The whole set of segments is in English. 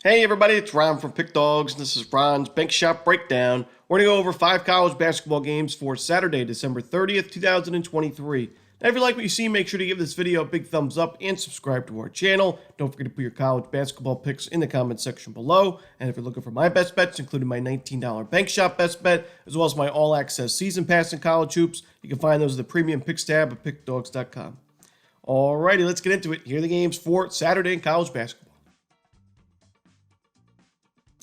Hey everybody, it's Ron from Pick Dawgz, and this is Ron's Bank Shop Breakdown. We're going to go over 5 college basketball games for Saturday, December 30th, 2023. Now, if you like what you see, make sure to give this video a big thumbs up and subscribe to our channel. Don't forget to put your college basketball picks in the comments section below. And if you're looking for my best bets, including my $19 Bank Shop best bet, as well as my all-access season pass in college hoops, you can find those in the premium picks tab at pickdawgz.com. Alrighty, let's get into it. Here are the games for Saturday in college basketball.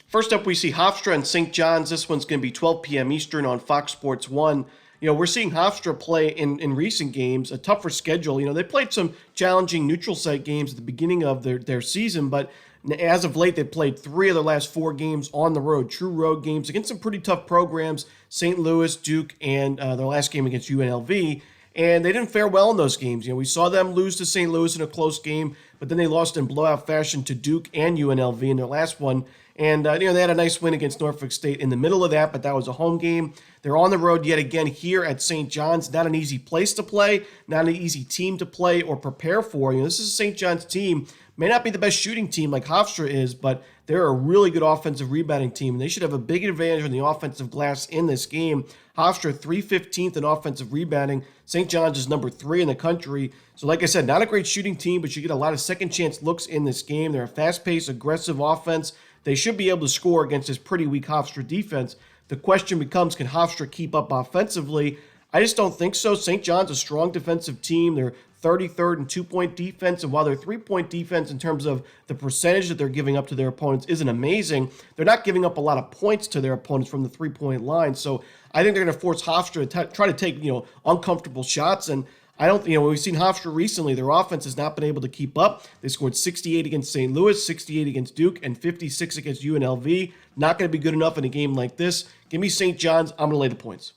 First up, we see Hofstra and St. John's. This one's going to be 12 p.m. Eastern on Fox Sports 1. We're seeing Hofstra play in recent games a tougher schedule. They played some challenging neutral site games at the beginning of their season, but as of late, they've played 3 of their last 4 games on the road, true road games against some pretty tough programs, St. Louis, Duke, and their last game against UNLV. And they didn't fare well in those games. We saw them lose to St. Louis in a close game, but then they lost in blowout fashion to Duke and UNLV in their last one. And, they had a nice win against Norfolk State in the middle of that, but that was a home game. They're on the road yet again here at St. John's. Not an easy place to play, not an easy team to play or prepare for. This is a St. John's team. May not be the best shooting team like Hofstra is, but they're a really good offensive rebounding team, and they should have a big advantage on the offensive glass in this game. Hofstra 315th in offensive rebounding. St. John's is number 3 in the country. So like I said, not a great shooting team, but you get a lot of second chance looks in this game. They're a fast-paced, aggressive offense. They should be able to score against this pretty weak Hofstra defense. The question becomes, can Hofstra keep up offensively? I just don't think so. St. John's a strong defensive team. They're 33rd in two-point defense, and while their three-point defense in terms of the percentage that they're giving up to their opponents isn't amazing, they're not giving up a lot of points to their opponents from the three-point line. So I think they're going to force Hofstra to try to take, uncomfortable shots, and I don't, when we've seen Hofstra recently, their offense has not been able to keep up. They scored 68 against St. Louis, 68 against Duke, and 56 against UNLV. Not going to be good enough in a game like this. Give me St. John's. I'm going to lay the points.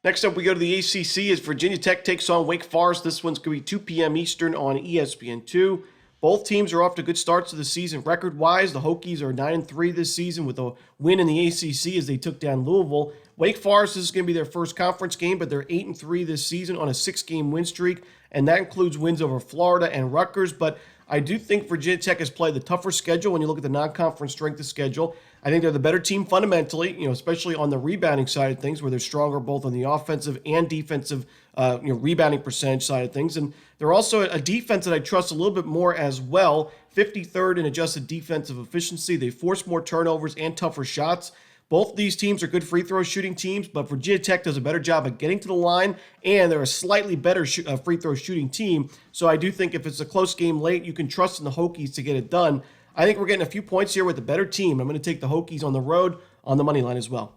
Next up, we go to the ACC as Virginia Tech takes on Wake Forest. This one's going to be 2 p.m. Eastern on ESPN2. Both teams are off to good starts to the season record-wise. The Hokies are 9-3 this season with a win in the ACC as they took down Louisville. Wake Forest, this is going to be their first conference game, but they're 8-3 this season on a 6-game win streak, and that includes wins over Florida and Rutgers. But I do think Virginia Tech has played the tougher schedule when you look at the non-conference strength of schedule. I think they're the better team fundamentally, especially on the rebounding side of things, where they're stronger both on the offensive and defensive rebounding percentage side of things. And they're also a defense that I trust a little bit more as well. 53rd in adjusted defensive efficiency. They force more turnovers and tougher shots. Both of these teams are good free throw shooting teams, but Virginia Tech does a better job of getting to the line, and they're a slightly better free throw shooting team. So I do think if it's a close game late, you can trust in the Hokies to get it done. I think we're getting a few points here with the better team. I'm going to take the Hokies on the road on the money line as well.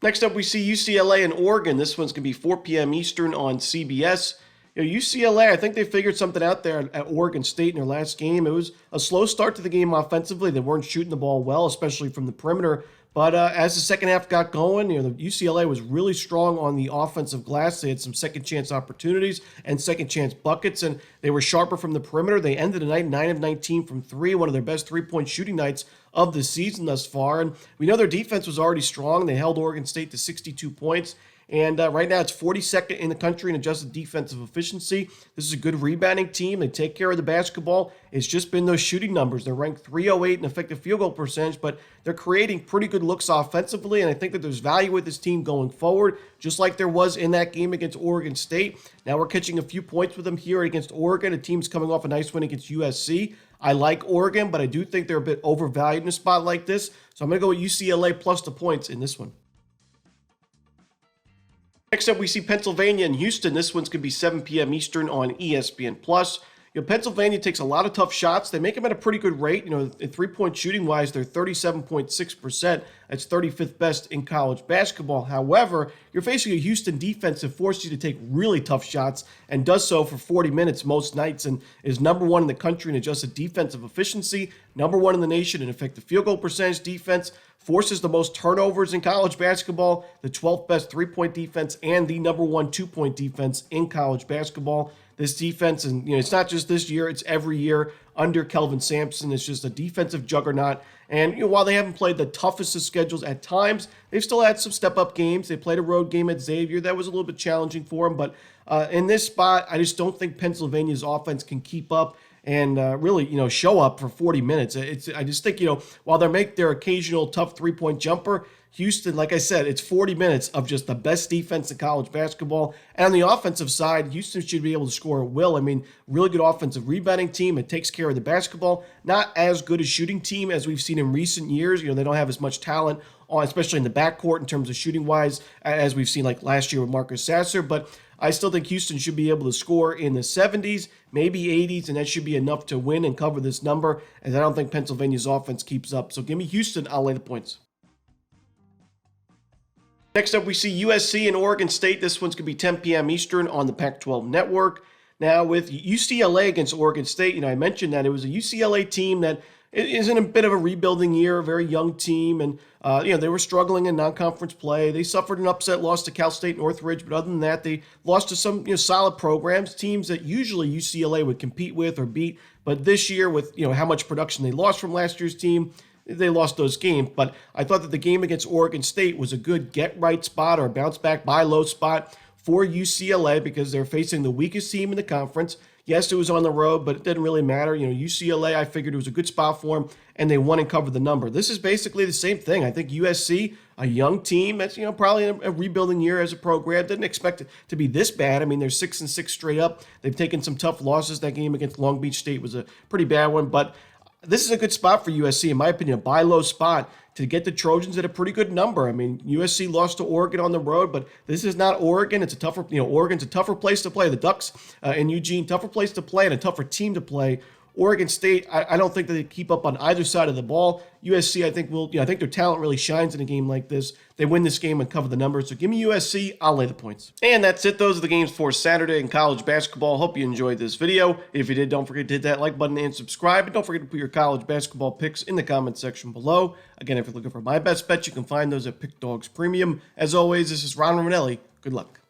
Next up, we see UCLA and Oregon. This one's going to be 4 p.m. Eastern on CBS. UCLA, I think they figured something out there at Oregon State in their last game. It was a slow start to the game offensively. They weren't shooting the ball well, especially from the perimeter. But as the second half got going, the UCLA was really strong on the offensive glass. They had some second chance opportunities and second chance buckets, and they were sharper from the perimeter. They ended the night 9 of 19 from 3, one of their best three-point shooting nights of the season thus far. And we know their defense was already strong. They held Oregon State to 62 points. And right now it's 42nd in the country in adjusted defensive efficiency. This is a good rebounding team. They take care of the basketball. It's just been those shooting numbers. They're ranked 308 in effective field goal percentage, but they're creating pretty good looks offensively, and I think that there's value with this team going forward, just like there was in that game against Oregon State. Now we're catching a few points with them here against Oregon. A team's coming off a nice win against USC. I like Oregon, but I do think they're a bit overvalued in a spot like this, so I'm going to go with UCLA plus the points in this one. Next up, we see Pennsylvania and Houston. This one's going to be 7 p.m. Eastern on ESPN+. Pennsylvania takes a lot of tough shots. They make them at a pretty good rate. In three-point shooting-wise, they're 37.6%. That's 35th best in college basketball. However, you're facing a Houston defense that forces you to take really tough shots and does so for 40 minutes most nights and is number 1 in the country in adjusted defensive efficiency, number 1 in the nation in effective field goal percentage defense, forces the most turnovers in college basketball, the 12th best three-point defense, and the number 1 two-point defense in college basketball. This defense, and it's not just this year, it's every year under Kelvin Sampson. It's just a defensive juggernaut. And while they haven't played the toughest of schedules at times, they've still had some step-up games. They played a road game at Xavier. That was a little bit challenging for them. But in this spot, I just don't think Pennsylvania's offense can keep up. and really, show up for 40 minutes. I just think, while they make their occasional tough three-point jumper, Houston, like I said, it's 40 minutes of just the best defense in college basketball. And on the offensive side, Houston should be able to score at will. I mean, really good offensive rebounding team. It takes care of the basketball. Not as good a shooting team as we've seen in recent years. They don't have as much talent, especially in the backcourt in terms of shooting-wise, as we've seen like last year with Marcus Sasser. But I still think Houston should be able to score in the 70s, maybe 80s, and that should be enough to win and cover this number, as I don't think Pennsylvania's offense keeps up. So give me Houston. I'll lay the points. Next up, we see USC and Oregon State. This one's going to be 10 p.m. Eastern on the Pac-12 Network. Now, with UCLA against Oregon State, I mentioned that it was a UCLA team that is in a bit of a rebuilding year, a very young team, and they were struggling in non-conference play. They suffered an upset loss to Cal State Northridge, but other than that, they lost to some solid programs, teams that usually UCLA would compete with or beat. But this year, with how much production they lost from last year's team, they lost those games. But I thought that the game against Oregon State was a good get-right spot or bounce back buy low spot for UCLA because they're facing the weakest team in the conference. Yes, it was on the road, but it didn't really matter. UCLA, I figured it was a good spot for them, and they won and covered the number. This is basically the same thing. I think USC, a young team that's probably in a rebuilding year as a program, didn't expect it to be this bad. I mean, they're 6-6 straight up. They've taken some tough losses. That game against Long Beach State was a pretty bad one, but this is a good spot for USC, in my opinion, a buy low spot to get the Trojans at a pretty good number. I mean, USC lost to Oregon on the road, but this is not Oregon. It's a tougher, Oregon's a tougher place to play. The Ducks in Eugene, tougher place to play and a tougher team to play. Oregon State, I don't think that they keep up on either side of the ball. USC, I think I think their talent really shines in a game like this. They win this game and cover the numbers. So give me USC. I'll lay the points. And that's it. Those are the games for Saturday in college basketball. Hope you enjoyed this video. If you did, don't forget to hit that like button and subscribe. And don't forget to put your college basketball picks in the comment section below. Again, if you're looking for my best bets, you can find those at Pick Dawgz Premium. As always, this is Ron Romanelli. Good luck.